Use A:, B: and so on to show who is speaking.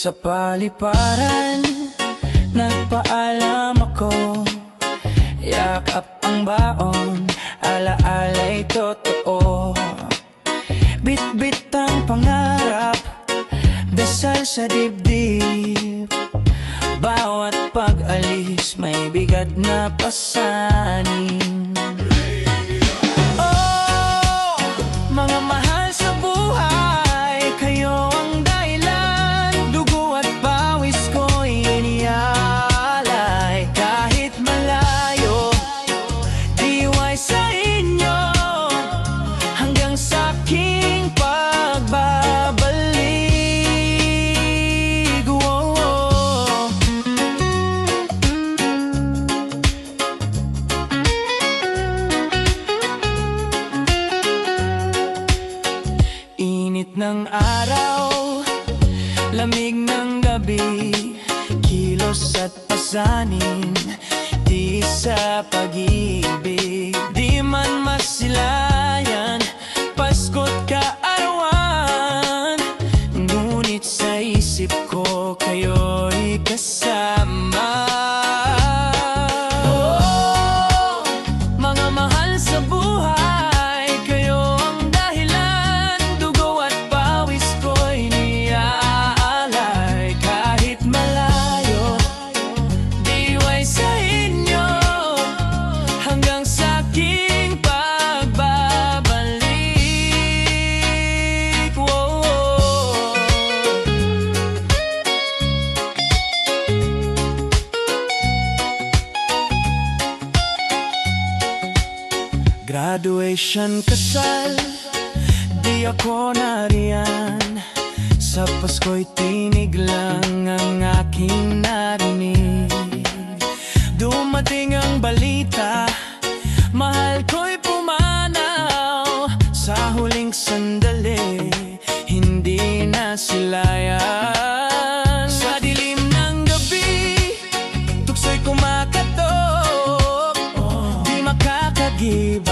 A: Sa paliparan, nagpaalam ako. Yakap ang baon, alaala'y totoo. Bit-bit ang pangarap, dasal sa dibdib. Bawat pag-alis may bigat na pasanin. Oh, mga mahal sa buhay, kayo ang dahilan. Dugo at pawis ko'y inialay. Kahit malayo, diway sa inyo, hanggang sa aking pagbabalik. Init ng araw, lamig ng gabi, kilos at pasanin, di sa pag-ibig. Di man masilayan, Pasko't kaarawan, ngunit sa isip ko kayo'y kasama. Oh, mga mahal sa buhay, kayo ang dahilan. Dugo at pawis ko'y niaalay. Kahit malayo, diway sa inyo, hanggang sa aking pagbabalik. Whoa. Graduation, kasal, di ako nariyan. Sa Pasko'y tinig lang ang aking narinig. Dumating ang balita, mahal ko'y pumanaw. Sa huling sandali, hindi na silayan. Sa dilim ng gabi, tukso'y kumakatok, di makakagiba.